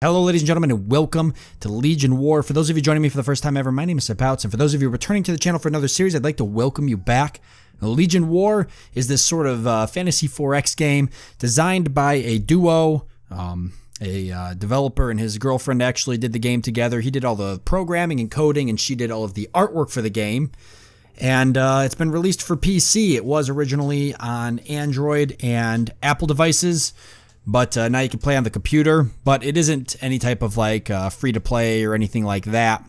Hello ladies and gentlemen, and welcome to Legion War. For those of you joining me for the first time ever, my name is Sabouts, and for those of you returning to the channel for another series, I'd like to welcome you back. Now, Legion War is this sort of fantasy 4X game designed by a duo. A developer and his girlfriend actually did the game together. He did all the programming and coding, and she did all of the artwork for the game. And it's been released for PC. It was originally on Android and Apple devices, but now you can play on the computer. But it isn't any type of like free to play or anything like that.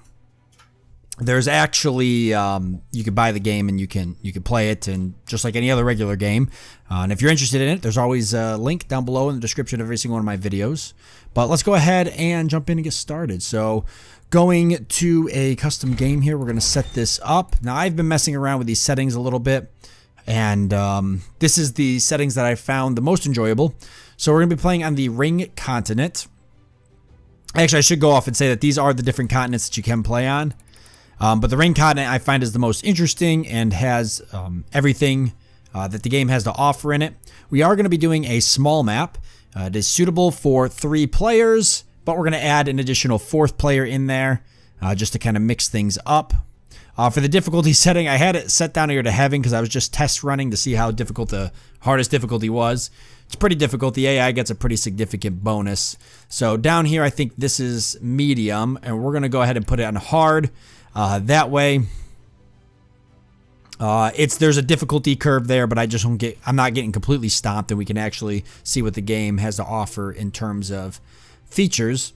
There's actually you can buy the game and you can play it, and just like any other regular game. And if you're interested in it, there's always a link down below in the description of every single one of my videos. But let's go ahead and jump in and get started. So going to a custom game here, we're going to set this up. Now I've been messing around with these settings a little bit, and this is the settings that I found the most enjoyable. So we're going to be playing on the Ring Continent. Actually, I should go off and say that these are the different continents that you can play on. But the Ring Continent I find is the most interesting and has everything that the game has to offer in it. We are going to be doing a small map. It is suitable for 3 players, but we're going to add an additional 4th player in there just to kind of mix things up. For the difficulty setting, I had it set down here to heaven because I was just test running to see how difficult the hardest difficulty was. It's pretty difficult. The AI gets a pretty significant bonus. So down here, I think this is medium, and we're going to go ahead and put it on hard. That way, there's a difficulty curve there, but I'm not getting completely stomped, and we can actually see what the game has to offer in terms of features.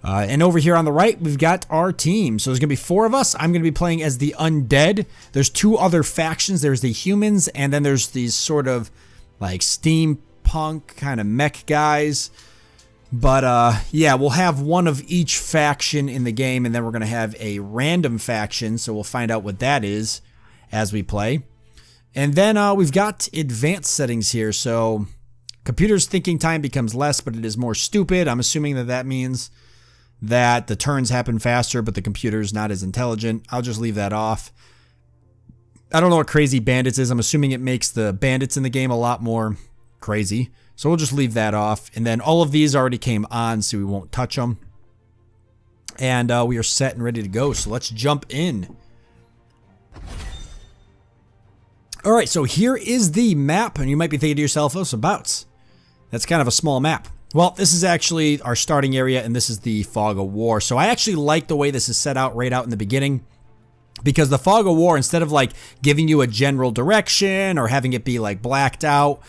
And over here on the right, we've got our team. So there's going to be 4 of us. I'm going to be playing as the Undead. There's 2 other factions. There's the humans, and then there's these sort of like steampunk kind of mech guys. But yeah, we'll have one of each faction in the game, and then we're going to have a random faction, so we'll find out what that is as we play. And then we've got advanced settings here, so computer's thinking time becomes less, but it is more stupid. I'm assuming that that means that the turns happen faster, but the computer's not as intelligent. I'll just leave that off. I don't know what crazy bandits is. I'm assuming it makes the bandits in the game a lot more crazy. So we'll just leave that off. And then all of these already came on, so we won't touch them. And we are set and ready to go. So let's jump in. All right, so here is the map. And you might be thinking to yourself, oh, Sabouts, that's kind of a small map. Well, this is actually our starting area, and this is the Fog of War. So I actually like the way this is set out right out in the beginning, because the Fog of War, instead of like giving you a general direction or having it be like blacked out,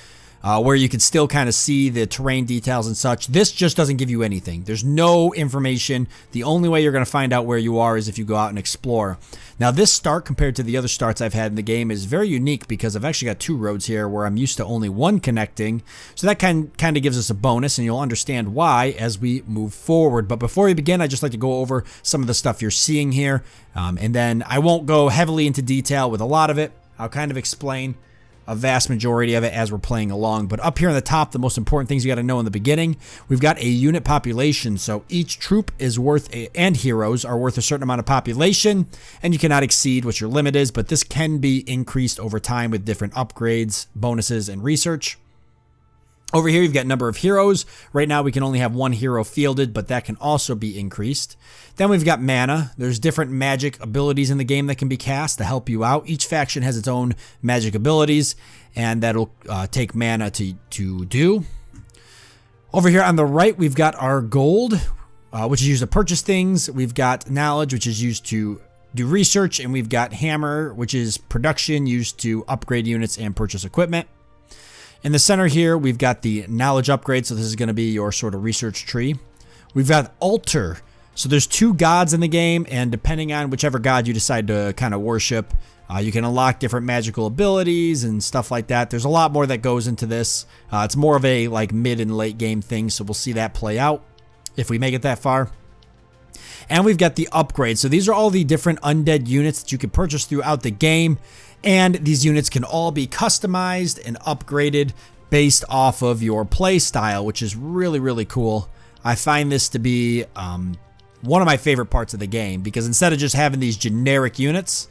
where you can still kind of see the terrain details and such, this just doesn't give you anything. There's no information. The only way you're going to find out where you are is if you go out and explore. Now, this start compared to the other starts I've had in the game is very unique, because I've actually got 2 roads here where I'm used to only one connecting. So that kind of gives us a bonus, and you'll understand why as we move forward. But before we begin, I'd just like to go over some of the stuff you're seeing here. And then I won't go heavily into detail with a lot of it. I'll kind of explain a vast majority of it as we're playing along. But up here on the top, the most important things you got to know in the beginning, we've got a unit population. So each troop is worth, and heroes are worth a certain amount of population, and you cannot exceed what your limit is, but this can be increased over time with different upgrades, bonuses, and research. Over here, you've got number of heroes. Right now, we can only have 1 hero fielded, but that can also be increased. Then we've got mana. There's different magic abilities in the game that can be cast to help you out. Each faction has its own magic abilities, and that'll take mana to do. Over here on the right, we've got our gold, which is used to purchase things. We've got knowledge, which is used to do research, and we've got hammer, which is production, used to upgrade units and purchase equipment. In the center here, we've got the knowledge upgrade, so this is going to be your sort of research tree. We've got altar. So there's 2 gods in the game, and depending on whichever god you decide to kind of worship, you can unlock different magical abilities and stuff like that. There's a lot more that goes into this. It's more of a like mid and late game thing, so we'll see that play out if we make it that far. And we've got the upgrade. So these are all the different undead units that you can purchase throughout the game. And these units can all be customized and upgraded based off of your play style, which is really, really cool. I find this to be one of my favorite parts of the game, because instead of just having these generic units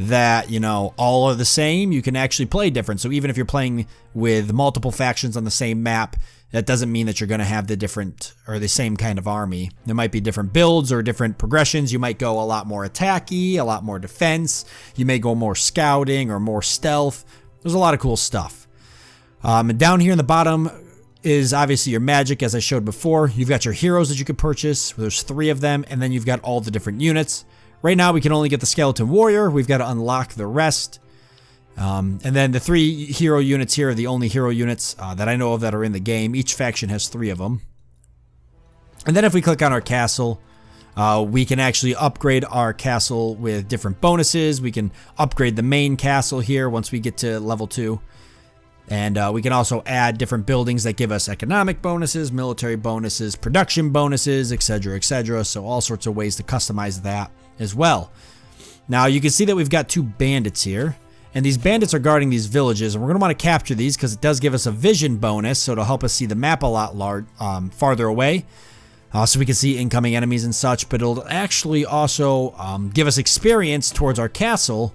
that, you know, all are the same. You can actually play different. So even if you're playing with multiple factions on the same map, that doesn't mean that you're going to have the different or the same kind of army. There might be different builds or different progressions. You might go a lot more attacky, a lot more defense. You may go more scouting or more stealth. There's a lot of cool stuff. And down here in the bottom is obviously your magic, as I showed before. You've got your heroes that you could purchase. There's 3 of them, and then you've got all the different units. Right now, we can only get the skeleton warrior. We've got to unlock the rest. And then the 3 hero units here are the only hero units that I know of that are in the game. Each faction has 3 of them. And then if we click on our castle, we can actually upgrade our castle with different bonuses. We can upgrade the main castle here once we get to level 2. And we can also add different buildings that give us economic bonuses, military bonuses, production bonuses, etc., etc. So all sorts of ways to customize that as well. Now you can see that we've got 2 bandits here. And these bandits are guarding these villages, and we're going to want to capture these because it does give us a vision bonus, so it'll help us see the map a lot farther away, so we can see incoming enemies and such. But it'll actually also give us experience towards our castle,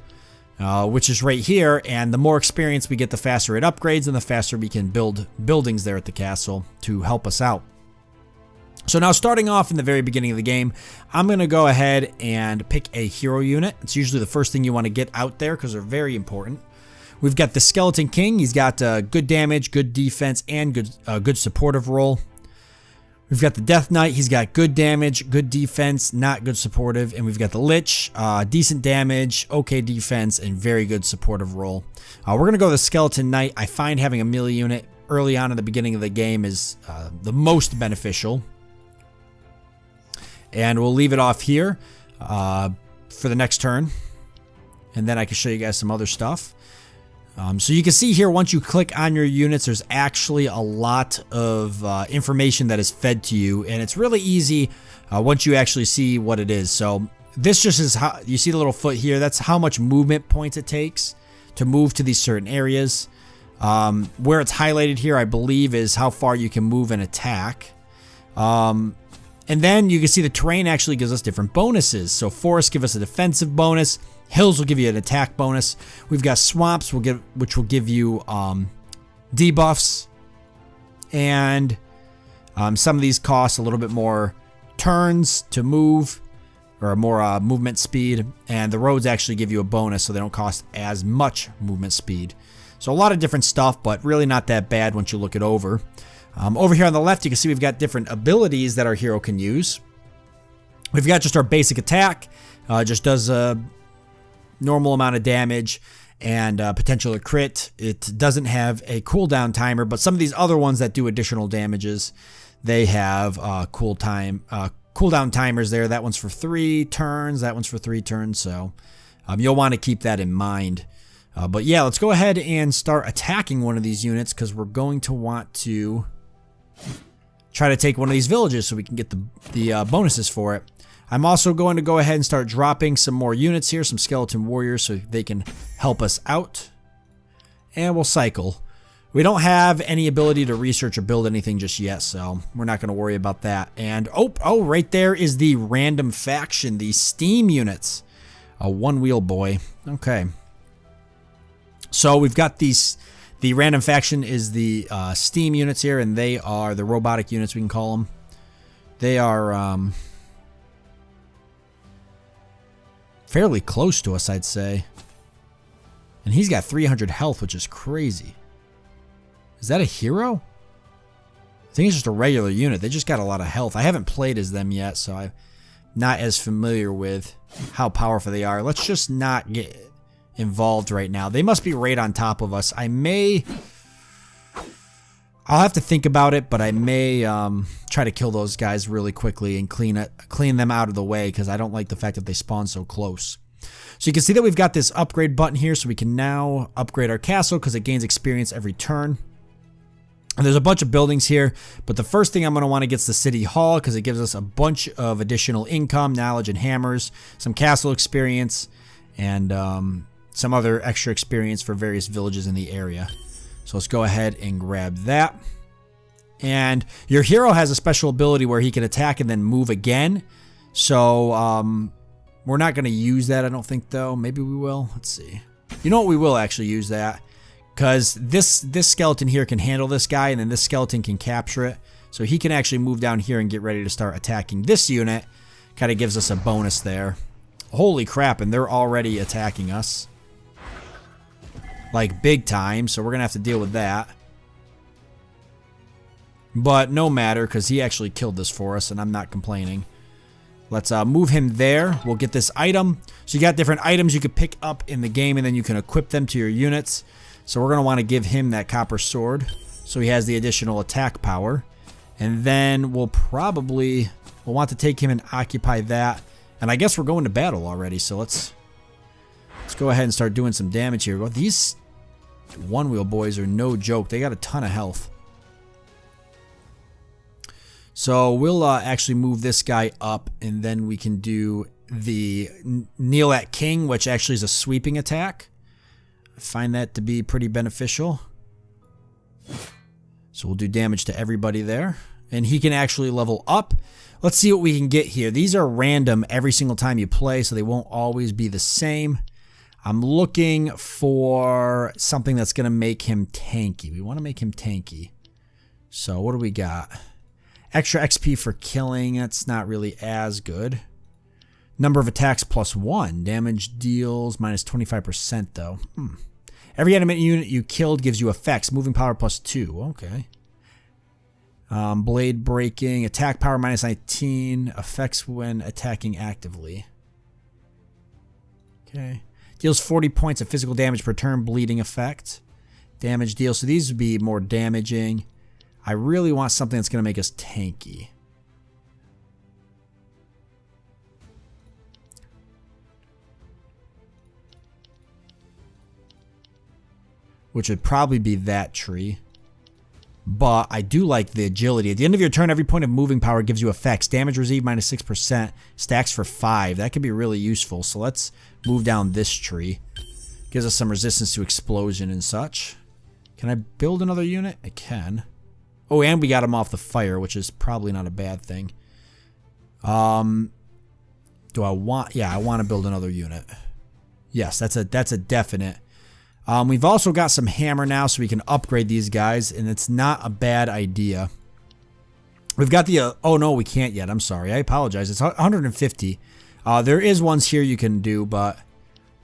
which is right here. And the more experience we get, the faster it upgrades, and the faster we can build buildings there at the castle to help us out. So now starting off in the very beginning of the game, I'm going to go ahead and pick a hero unit. It's usually the first thing you want to get out there because they're very important. We've got the Skeleton King. He's got good damage, good defense, and good supportive role. We've got the Death Knight. He's got good damage, good defense, not good supportive. And we've got the Lich, decent damage, okay defense, and very good supportive role. We're going to go the Skeleton Knight. I find having a melee unit early on in the beginning of the game is the most beneficial. And we'll leave it off here for the next turn. And then I can show you guys some other stuff. So you can see here, once you click on your units, there's actually a lot of information that is fed to you. And it's really easy once you actually see what it is. So this just is how, you see the little foot here, that's how much movement points it takes to move to these certain areas. Where it's highlighted here, I believe, is how far you can move and attack. And then you can see the terrain actually gives us different bonuses. So forests give us a defensive bonus. Hills will give you an attack bonus. We've got swamps which will give you debuffs. And some of these cost a little bit more turns to move, or more movement speed. And the roads actually give you a bonus, so they don't cost as much movement speed. So a lot of different stuff, but really not that bad once you look it over. Over here on the left, you can see we've got different abilities that our hero can use. We've got just our basic attack, just does a normal amount of damage and potential to crit. It doesn't have a cooldown timer, but some of these other ones that do additional damages, they have cooldown timers there. That one's for 3 turns, that one's for 3 turns, so you'll want to keep that in mind. But yeah, let's go ahead and start attacking one of these units because we're going to want to try to take one of these villages so we can get the bonuses for it. I'm also going to go ahead and start dropping some more units here, some skeleton warriors, so they can help us out. And we'll cycle. We don't have any ability to research or build anything just yet, so we're not going to worry about that. And oh, right there is the random faction, the Steam units. A one-wheel boy. Okay. So we've got these. The random faction is the Steam units here, and they are the robotic units, we can call them. They are fairly close to us, I'd say. And he's got 300 health, which is crazy. Is that a hero? I think it's just a regular unit. They just got a lot of health. I haven't played as them yet, so I'm not as familiar with how powerful they are. Let's just not get involved right now. They must be right on top of us. I'll have to think about it, but I may try to kill those guys really quickly and clean them out of the way because I don't like the fact that they spawn so close. So you can see that we've got this upgrade button here, so we can now upgrade our castle because it gains experience every turn. And there's a bunch of buildings here, but the first thing I'm going to want to get is the City Hall because it gives us a bunch of additional income, knowledge, and hammers, some castle experience, and some other extra experience for various villages in the area. So let's go ahead and grab that. And your hero has a special ability where he can attack and then move again. So We're not going to use that, I don't think, though. Maybe we will. Let's see. You know what? We will actually use that. Because this skeleton here can handle this guy, and then this skeleton can capture it. So he can actually move down here and get ready to start attacking this unit. Kind of gives us a bonus there. Holy crap, and they're already attacking us. Like, big time, so we're going to have to deal with that. But no matter, because he actually killed this for us, and I'm not complaining. Let's move him there. We'll get this item. So you got different items you could pick up in the game, and then you can equip them to your units. So we're going to want to give him that copper sword, so he has the additional attack power. And then we'll want to take him and occupy that. And I guess we're going to battle already, so let's go ahead and start doing some damage here. Well, these one-wheel boys are no joke. They got a ton of health. So we'll actually move this guy up, and then we can do the kneel at king, which actually is a sweeping attack. I find that to be pretty beneficial. So we'll do damage to everybody there. And he can actually level up. Let's see what we can get here. These are random every single time you play, so they won't always be the same. I'm looking for something that's going to make him tanky. We want to make him tanky. So what do we got? Extra XP for killing. That's not really as good. Number of attacks +1. Damage deals -25% though. Every enemy unit you killed gives you effects. Moving power +2. Okay. Blade breaking. Attack power -19. Effects when attacking actively. Okay. Deals 40 points of physical damage per turn. Bleeding effect. Damage deal. So these would be more damaging. I really want something that's going to make us tanky. Which would probably be that tree. But I do like the agility. At the end of your turn, every point of moving power gives you effects. Damage received -6%. Stacks for 5. That could be really useful. So let's move down this tree. Gives us some resistance to explosion and such. Can I build another unit? I can. Oh, and we got him off the fire, which is probably not a bad thing. Do I want... Yeah, I want to build another unit. Yes, that's a definite. We've also got some hammer now, so we can upgrade these guys, and it's not a bad idea. We've got the... oh, no, we can't yet. I'm sorry. I apologize. It's 150. There is ones here you can do, but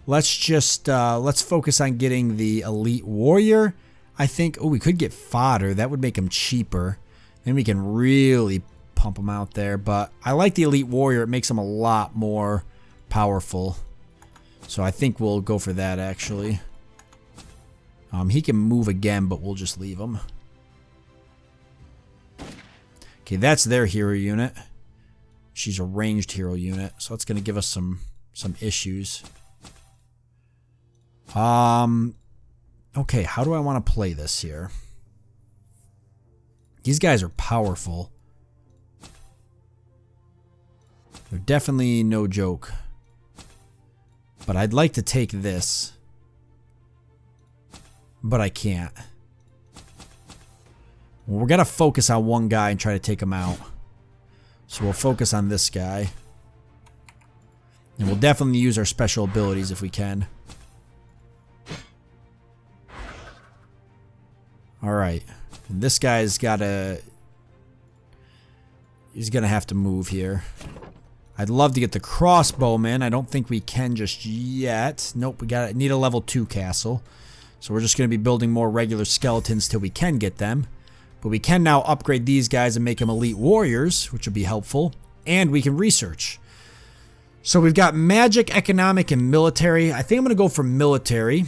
let's just... let's focus on getting the elite warrior. I think... oh, we could get fodder. That would make them cheaper. Then we can really pump them out there. But I like the elite warrior. It makes them a lot more powerful. So I think we'll go for that, actually. He can move again, but we'll just leave him. Okay, that's their hero unit. She's a ranged hero unit, so that's going to give us some issues. Okay, how do I want to play this here? These guys are powerful. They're definitely no joke. But I'd like to take this. But I can't. Well, we're going to focus on one guy and try to take him out. So we'll focus on this guy. And we'll definitely use our special abilities if we can. Alright. This guy's got to... he's going to have to move here. I'd love to get the crossbowman. I don't think we can just yet. Nope, we need a level 2 castle. So we're just going to be building more regular skeletons till we can get them. But we can now upgrade these guys and make them elite warriors, which will be helpful. And we can research. So we've got magic, economic, and military. I think I'm going to go for military.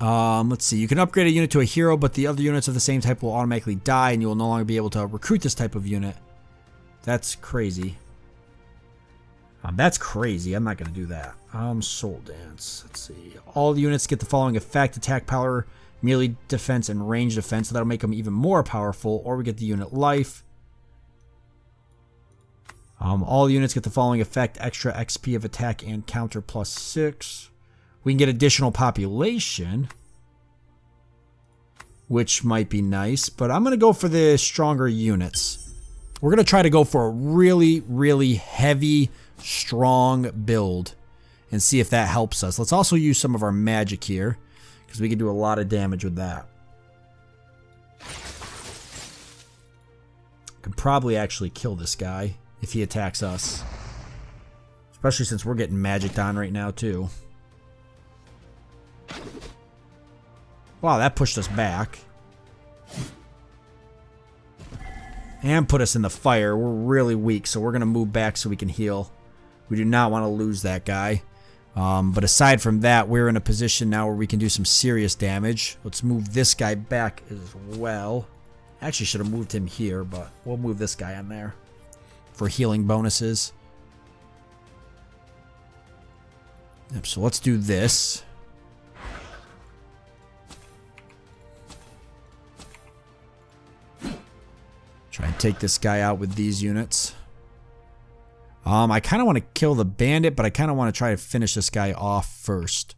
Let's see. You can upgrade a unit to a hero, but the other units of the same type will automatically die, and you will no longer be able to recruit this type of unit. That's crazy. That's crazy. I'm not going to do that. Soul Dance. Let's see. All the units get the following effect: attack power, melee defense, and range defense. So that'll make them even more powerful. Or we get the unit life. All units get the following effect: extra XP of attack and counter +6. We can get additional population, which might be nice. But I'm going to go for the stronger units. We're going to try to go for a really, really heavy, strong build and see if that helps us. Let's also use some of our magic here because we can do a lot of damage with that. Could probably actually kill this guy if he attacks us. Especially since we're getting magicked on right now too. Wow, that pushed us back. And put us in the fire. We're really weak, so we're going to move back so we can heal. We do not want to lose that guy. But aside from that, we're in a position now where we can do some serious damage. Let's move this guy back as well. Actually, should have moved him here, but we'll move this guy on there for healing bonuses. Yep, so let's do this. Try and take this guy out with these units. I kind of want to kill the bandit, but I kind of want to try to finish this guy off first.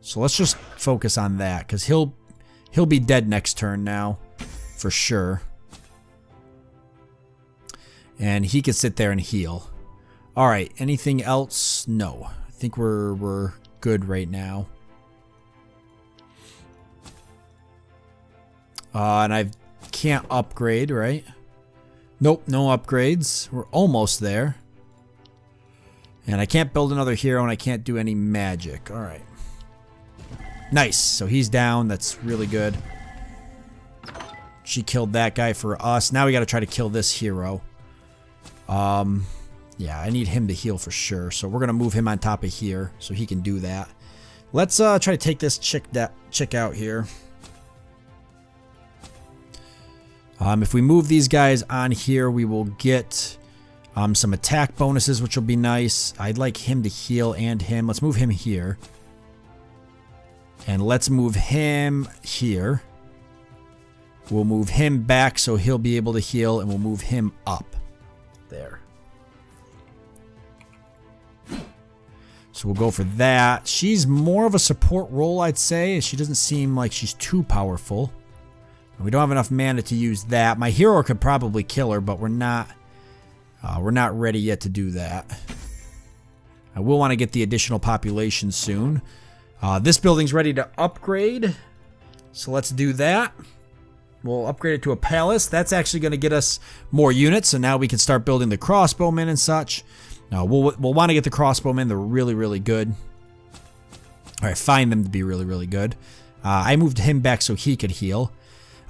So let's just focus on that, because he'll be dead next turn now, for sure. And he can sit there and heal. All right, anything else? No, I think we're good right now. And I can't upgrade, right? Nope, no upgrades. We're almost there. And I can't build another hero, and I can't do any magic. All right. Nice. So he's down. That's really good. She killed that guy for us. Now we got to try to kill this hero. Yeah, I need him to heal for sure. So we're going to move him on top of here so he can do that. Let's try to take this chick out here. If we move these guys on here, we will get some attack bonuses, which will be nice. I'd like him to heal and him. Let's move him here. And let's move him here. We'll move him back so he'll be able to heal, and we'll move him up there. So we'll go for that. She's more of a support role, I'd say. She doesn't seem like she's too powerful. We don't have enough mana to use that. My hero could probably kill her, but we're not ready yet to do that. I will want to get the additional population soon. This building's ready to upgrade, so let's do that. We'll upgrade it to a palace. That's actually going to get us more units, so now we can start building the crossbowmen and such. We'll want to get the crossbowmen. They're really, really good. All right, find them to be really, really good. I moved him back so he could heal.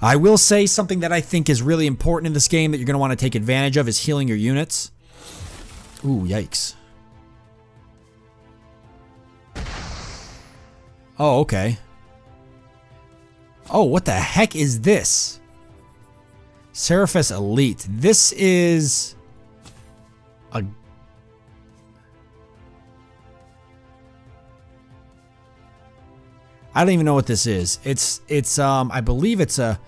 I will say something that I think is really important in this game that you're going to want to take advantage of is healing your units. Ooh, yikes. Oh, okay. Oh, what the heck is this? Seraphis Elite. This is a... I don't even know what this is. It's I believe it's a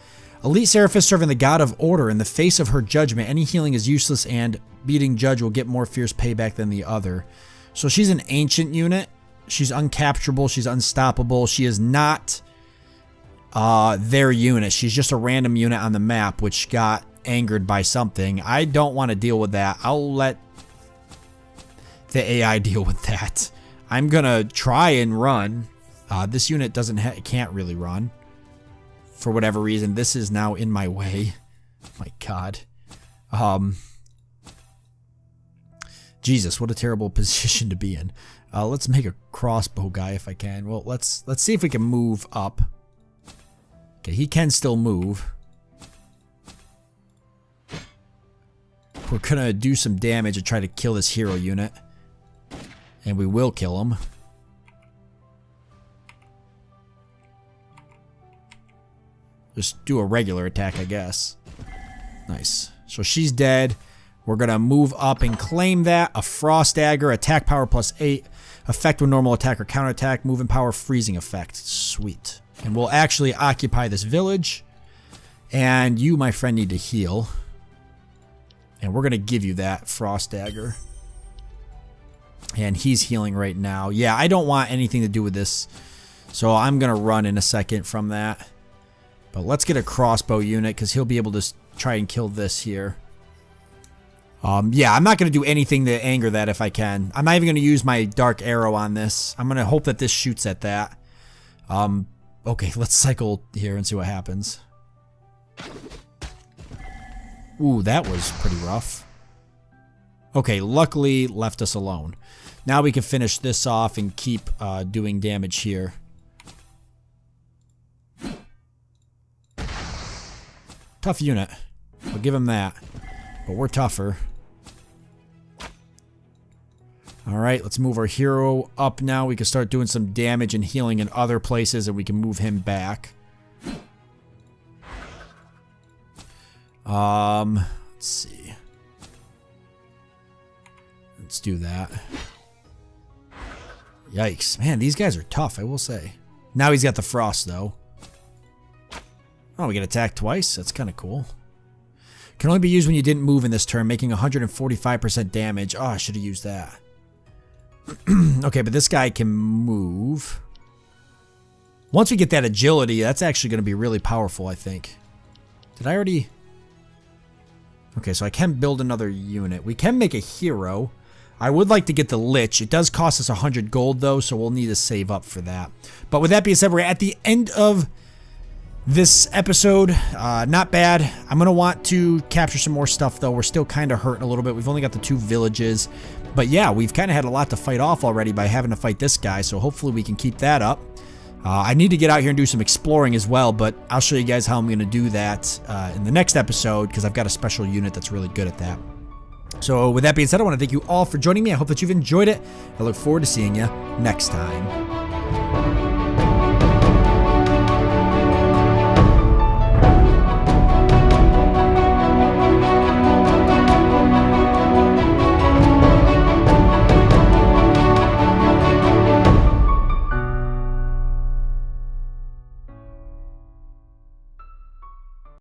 elite Seraphis serving the god of order. In the face of her judgment, any healing is useless, and beating judge will get more fierce payback than the other. So she's an ancient unit. She's uncapturable. She's unstoppable. She is not their unit. She's just a random unit on the map which got angered by something. I don't want to deal with that. I'll let the AI deal with that. I'm gonna try and run. This unit can't really run. For whatever reason, this is now in my way. My God. Jesus, what a terrible position to be in. Let's make a crossbow guy if I can. Well, let's see if we can move up. Okay, he can still move. We're gonna do some damage and try to kill this hero unit. And we will kill him. Just do a regular attack, I guess. Nice. So she's dead. We're going to move up and claim that. A Frost Dagger, attack power +8. Effect when normal attack or counterattack. Movement power, freezing effect. Sweet. And we'll actually occupy this village. And you, my friend, need to heal. And we're going to give you that Frost Dagger. And he's healing right now. Yeah, I don't want anything to do with this. So I'm going to run in a second from that. But let's get a crossbow unit because he'll be able to try and kill this here. Yeah, I'm not going to do anything to anger that if I can. I'm not even going to use my dark arrow on this. I'm going to hope that this shoots at that. Okay, let's cycle here and see what happens. Ooh, that was pretty rough. Okay, luckily left us alone. Now we can finish this off and keep doing damage here. Tough unit. I'll give him that. But we're tougher. Alright, let's move our hero up now. We can start doing some damage and healing in other places, and we can move him back. Let's see. Let's do that. Yikes. Man, these guys are tough, I will say. Now he's got the frost, though. Oh, we get attacked twice? That's kind of cool. Can only be used when you didn't move in this turn, making 145% damage. Oh, I should have used that. Okay, but this guy can move. Once we get that agility, that's actually going to be really powerful, I think. Did I already... Okay, so I can build another unit. We can make a hero. I would like to get the Lich. It does cost us 100 gold, though, so we'll need to save up for that. But with that being said, we're at the end of this episode. Not bad. I'm going to want to capture some more stuff, though. We're still kind of hurting a little bit. We've only got the 2 villages. But yeah, we've kind of had a lot to fight off already by having to fight this guy, so hopefully we can keep that up. I need to get out here and do some exploring as well, but I'll show you guys how I'm going to do that in the next episode, because I've got a special unit that's really good at that. So with that being said, I want to thank you all for joining me. I hope that you've enjoyed it. I look forward to seeing you next time.